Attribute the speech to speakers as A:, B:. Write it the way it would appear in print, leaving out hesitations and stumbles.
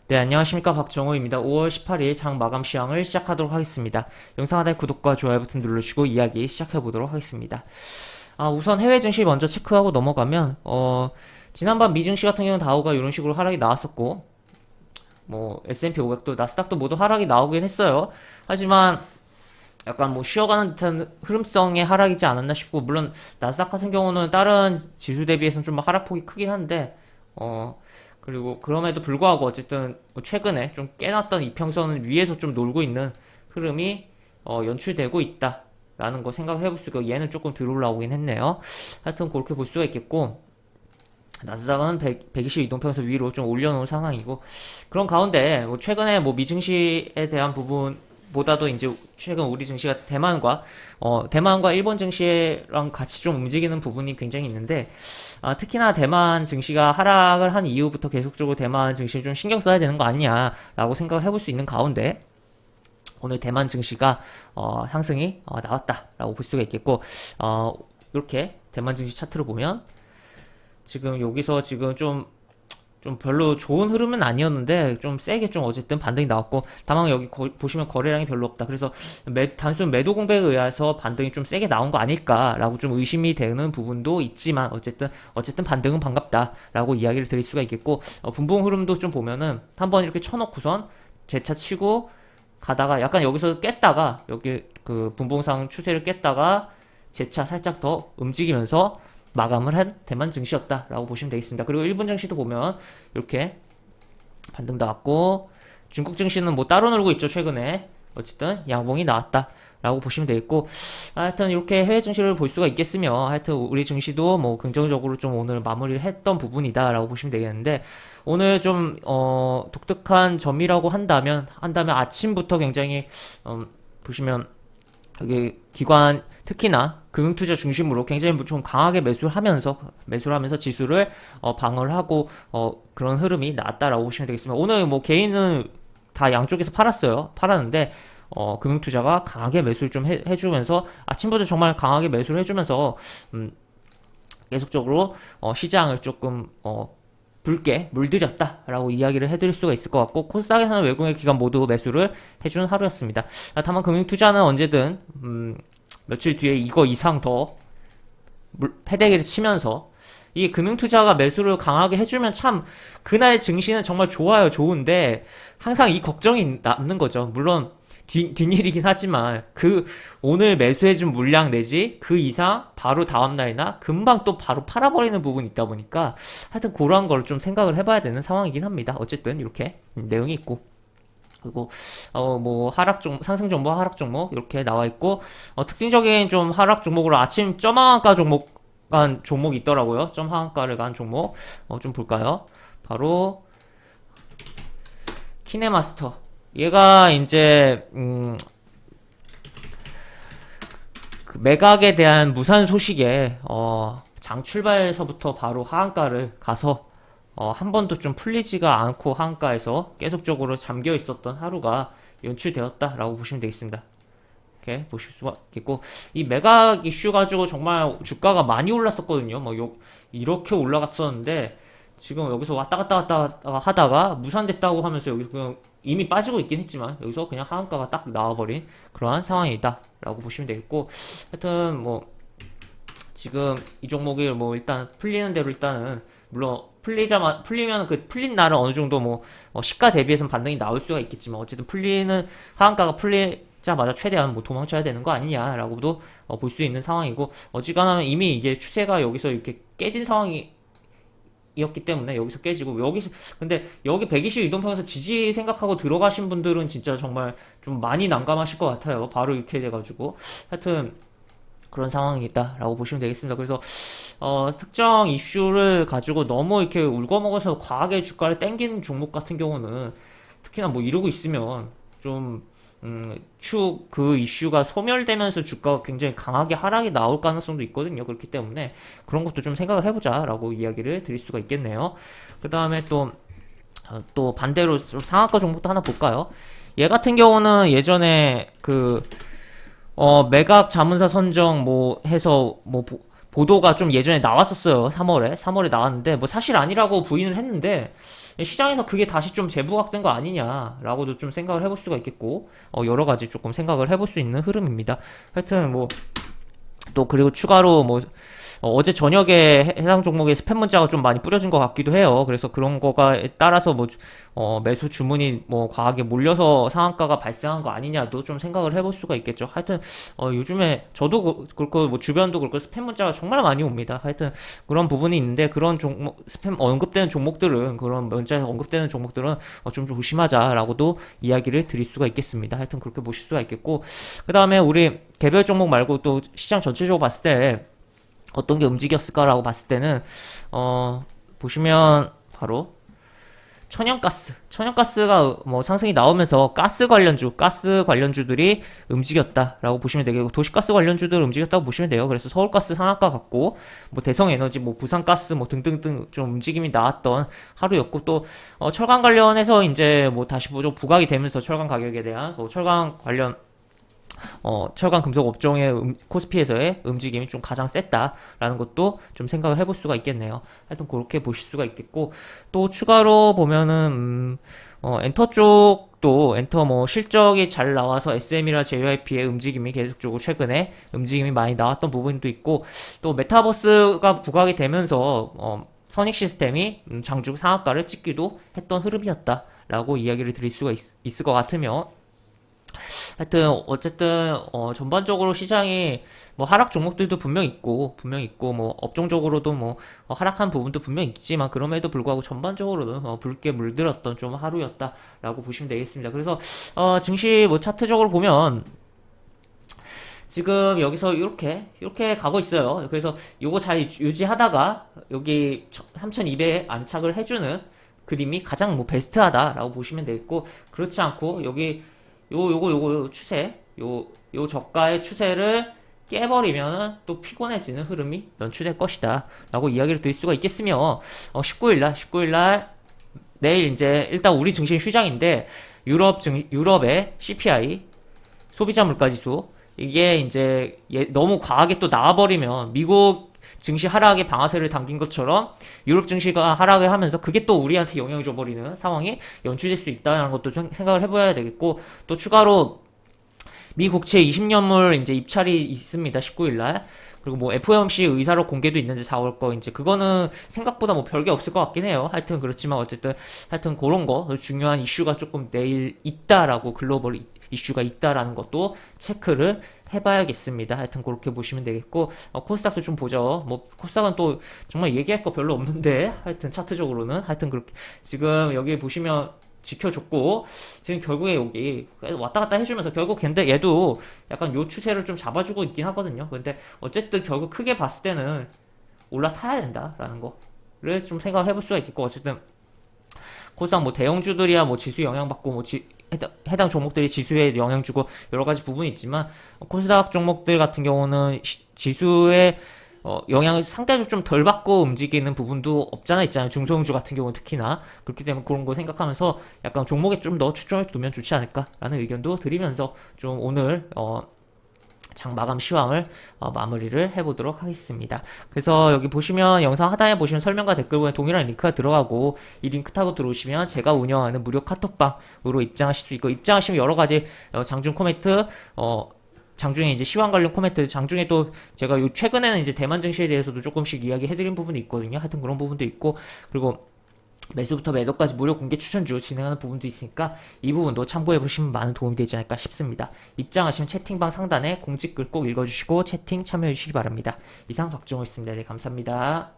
A: 네, 안녕하십니까. 박정호입니다. 5월 18일 장 마감 시황을 시작하도록 하겠습니다. 영상 하단에 구독과 좋아요 버튼 눌러주시고 이야기 시작해보도록 하겠습니다. 우선 해외 증시 먼저 체크하고 넘어가면, 지난번 미증시 같은 경우는 다우가 이런 식으로 하락이 나왔었고, S&P 500도, 나스닥도 모두 하락이 나오긴 했어요. 하지만, 약간 쉬어가는 듯한 흐름성의 하락이지 않았나 싶고, 물론, 나스닥 같은 경우는 다른 지수 대비해서는 좀 하락폭이 크긴 한데, 그리고 그럼에도 불구하고 어쨌든 최근에 좀 깨놨던 이평선 위에서 좀 놀고 있는 흐름이 연출되고 있다라는 거 생각을 해볼 수 있고, 얘는 조금 덜 올라오긴 했네요. 하여튼 그렇게 볼 수가 있겠고, 나스닥은 120 이동평선 위로 좀 올려놓은 상황이고, 그런 가운데 최근에 미증시에 대한 부분보다도 이제 최근 우리 증시가 대만과 일본 증시랑 같이 좀 움직이는 부분이 굉장히 있는데, 특히나 대만 증시가 하락을 한 이후부터 계속적으로 대만 증시를 좀 신경 써야 되는 거 아니냐라고 생각을 해볼 수 있는 가운데, 오늘 대만 증시가 상승이 나왔다라고 볼 수가 있겠고, 이렇게 대만 증시 차트를 보면 지금 여기서 지금 좀 별로 좋은 흐름은 아니었는데 좀 세게 좀 어쨌든 반등이 나왔고, 다만 여기 보시면 거래량이 별로 없다. 그래서 단순 매도 공백에 의해서 반등이 좀 세게 나온 거 아닐까라고 좀 의심이 되는 부분도 있지만, 어쨌든 반등은 반갑다라고 이야기를 드릴 수가 있겠고, 분봉 흐름도 좀 보면은 한번 이렇게 쳐놓고선 재차 치고 가다가 약간 여기서 깼다가 여기 그 분봉상 추세를 깼다가 재차 살짝 더 움직이면서 마감을 한 대만 증시였다라고 보시면 되겠습니다. 그리고 일본 증시도 보면 이렇게 반등 나왔고, 중국 증시는 따로 놀고 있죠. 최근에 어쨌든 양봉이 나왔다라고 보시면 되겠고, 하여튼 이렇게 해외 증시를 볼 수가 있겠으며, 하여튼 우리 증시도 긍정적으로 좀 오늘 마무리를 했던 부분이다라고 보시면 되겠는데, 오늘 좀 독특한 점이라고 한다면 아침부터 굉장히 보시면 여기 기관 특히나 금융투자 중심으로 굉장히 좀 강하게 매수를 하면서 지수를 방어를 하고 그런 흐름이 나왔다라고 보시면 되겠습니다. 오늘 개인은 다 양쪽에서 팔았는데 금융투자가 강하게 매수를 좀 해주면서, 아침부터 정말 강하게 매수를 해주면서 계속적으로 시장을 조금 붉게 물들였다라고 이야기를 해드릴 수가 있을 것 같고, 코스닥에서는 외국인 기관 모두 매수를 해주는 하루였습니다. 다만 금융투자는 언제든 며칠 뒤에 이거 이상 더 패대기를 치면서, 이 금융투자가 매수를 강하게 해주면 참 그날 증시는 정말 좋은데 항상 이 걱정이 남는 거죠. 물론 뒷일이긴 하지만 오늘 매수해준 물량 내지 그 이상 바로 다음날이나 금방 또 바로 팔아버리는 부분이 있다 보니까, 하여튼 그러한 걸 좀 생각을 해봐야 되는 상황이긴 합니다. 어쨌든 이렇게 내용이 있고, 그리고 상승 종목, 하락 종목 이렇게 나와 있고, 특징적인 좀 하락 종목으로 아침 점하한가 종목이 있더라고요. 점하한가를 간 종목 좀 볼까요? 바로 키네마스터. 얘가 이제 그 매각에 대한 무산 소식에 장 출발서부터 바로 하한가를 가서 한 번도 좀 풀리지가 않고 하한가에서 계속적으로 잠겨 있었던 하루가 연출되었다라고 보시면 되겠습니다. 이렇게 보실 수가 있겠고, 이 매각 이슈 가지고 정말 주가가 많이 올랐었거든요. 이렇게 올라갔었는데 지금 여기서 왔다 갔다 하다가 무산됐다고 하면서 여기서 그냥 이미 빠지고 있긴 했지만 여기서 그냥 하한가가 딱 나와버린 그러한 상황이다 라고 보시면 되겠고, 하여튼 지금 이 종목이 일단 풀리는 대로 일단은, 물론 풀리면 풀린 날은 어느 정도 시가 대비해서는 반등이 나올 수가 있겠지만, 어쨌든 하한가가 풀리자마자 최대한 도망쳐야 되는 거 아니냐라고도 볼 수 있는 상황이고, 어지간하면 이미 이게 추세가 여기서 이렇게 깨진 상황이 이었기 때문에 여기서 깨지고, 근데 여기 120 이동평에서 지지 생각하고 들어가신 분들은 진짜 정말 좀 많이 난감하실 것 같아요. 바로 이렇게 돼가지고. 하여튼 그런 상황이다라고 보시면 되겠습니다. 그래서 특정 이슈를 가지고 너무 이렇게 울거먹어서 과하게 주가를 땡기는 종목 같은 경우는, 특히나 이러고 있으면 좀 그 이슈가 소멸되면서 주가가 굉장히 강하게 하락이 나올 가능성도 있거든요. 그렇기 때문에 그런 것도 좀 생각을 해보자 라고 이야기를 드릴 수가 있겠네요. 그 다음에 또 반대로 상한가 종목도 하나 볼까요? 얘 같은 경우는 예전에 매각 자문사 선정 해서 보도가 좀 예전에 나왔었어요. 3월에 나왔는데 사실 아니라고 부인을 했는데, 시장에서 그게 다시 좀 재부각된 거 아니냐라고도 좀 생각을 해볼 수가 있겠고, 여러 가지 조금 생각을 해볼 수 있는 흐름입니다. 하여튼 뭐 또 그리고 추가로 뭐 어제 저녁에 해당 종목에 스팸 문자가 좀 많이 뿌려진 것 같기도 해요. 그래서 그런 거가 따라서 뭐 매수 주문이 뭐 과하게 몰려서 상한가가 발생한 거 아니냐도 좀 생각을 해볼 수가 있겠죠. 하여튼 요즘에 저도 그렇고 뭐 주변도 그렇고 스팸 문자가 정말 많이 옵니다. 하여튼 그런 부분이 있는데, 그런 종목 스팸 언급되는 종목들은, 그런 문자에 언급되는 종목들은 좀 조심하자라고도 이야기를 드릴 수가 있겠습니다. 하여튼 그렇게 보실 수가 있겠고, 그 다음에 우리 개별 종목 말고 또 시장 전체적으로 봤을 때 어떤 게 움직였을까라고 봤을 때는 보시면 바로 천연가스가 뭐 상승이 나오면서 가스 관련주들이 움직였다라고 보시면 되겠고, 도시가스 관련주들 움직였다고 보시면 돼요. 그래서 서울가스 상한가 같고, 뭐 대성에너지, 뭐 부산가스, 뭐 등등등 좀 움직임이 나왔던 하루였고, 또 철강 관련해서 이제 뭐 다시 좀 부각이 되면서 철강 가격에 대한 철강 관련 철강 금속 업종의 코스피에서의 움직임이 좀 가장 셌다라는 것도 좀 생각을 해볼 수가 있겠네요. 하여튼 그렇게 보실 수가 있겠고, 또 추가로 보면은 엔터 쪽도 엔터 뭐 실적이 잘 나와서 SM이나 JYP의 움직임이 계속적으로 최근에 움직임이 많이 나왔던 부분도 있고, 또 메타버스가 부각이 되면서 선익 시스템이 장중 상한가를 찍기도 했던 흐름이었다라고 이야기를 드릴 수가 있을 것 같으며, 하여튼 어쨌든 전반적으로 시장이 뭐 하락 종목들도 분명 있고 뭐 업종적으로도 뭐 하락한 부분도 분명 있지만, 그럼에도 불구하고 전반적으로는 붉게 물들었던 좀 하루였다라고 보시면 되겠습니다. 그래서 증시 뭐 차트적으로 보면 지금 여기서 이렇게 가고 있어요. 그래서 요거 잘 유지하다가 여기 3200에 안착을 해주는 그림이 가장 뭐 베스트하다라고 보시면 되겠고, 그렇지 않고 여기 요거 추세, 요 저가의 추세를 깨버리면 또 피곤해지는 흐름이 연출될 것이다 라고 이야기를 드릴 수가 있겠으며, 19일날 내일 이제 일단 우리 증시 휴장인데, 유럽의 CPI 소비자 물가지수, 이게 이제 너무 과하게 또 나와버리면 미국 증시 하락에 방아쇠를 당긴 것처럼 유럽 증시가 하락을 하면서 그게 또 우리한테 영향을 줘버리는 상황이 연출될 수 있다는 것도 생각을 해봐야 되겠고, 또 추가로 미 국채 20년물 이제 입찰이 있습니다. 19일날. 그리고 뭐 FOMC 의사록 공개도 있는데 4월 거, 이제 그거는 생각보다 뭐 별게 없을 것 같긴 해요. 하여튼 그렇지만 어쨌든 하여튼 그런 거 중요한 이슈가 조금 내일 있다라고, 글로벌 이슈가 있다라는 것도 체크를 해봐야겠습니다. 하여튼 그렇게 보시면 되겠고, 코스닥도 좀 보죠. 뭐 코스닥은 또 정말 얘기할 거 별로 없는데, 하여튼 차트적으로는 하여튼 그렇게 지금 여기 보시면 지켜줬고, 지금 결국에 여기 왔다 갔다 해주면서 결국 근데 얘도 약간 요 추세를 좀 잡아주고 있긴 하거든요. 근데 어쨌든 결국 크게 봤을 때는 올라타야 된다라는 거를 좀 생각을 해볼 수가 있겠고, 어쨌든 코스닥 뭐 대형주들이야 뭐 지수 영향받고 뭐 해당 종목들이 지수에 영향 주고 여러 가지 부분이 있지만, 코스닥 종목들 같은 경우는 지수에 영향을 상대적으로 좀 덜 받고 움직이는 부분도 없잖아 있잖아요. 중소형주 같은 경우는 특히나. 그렇기 때문에 그런 거 생각하면서 약간 종목에 좀 더 초점을 두면 좋지 않을까라는 의견도 드리면서 좀 오늘 장 마감 시황을 마무리를 해보도록 하겠습니다. 그래서 여기 보시면 영상 하단에 보시면 설명과 댓글 부분에 동일한 링크가 들어가고, 이 링크 타고 들어오시면 제가 운영하는 무료 카톡방으로 입장하실 수 있고, 입장하시면 여러 가지 장중 코멘트, 장중에 이제 시황 관련 코멘트, 장중에 또 제가 최근에는 이제 대만 증시에 대해서도 조금씩 이야기해드린 부분이 있거든요. 하여튼 그런 부분도 있고, 그리고 매수부터 매도까지 무료 공개 추천주 진행하는 부분도 있으니까 이 부분도 참고해보시면 많은 도움이 되지 않을까 싶습니다. 입장하시면 채팅방 상단에 공지글 꼭 읽어주시고 채팅 참여해주시기 바랍니다. 이상 박정호였습니다. 네, 감사합니다.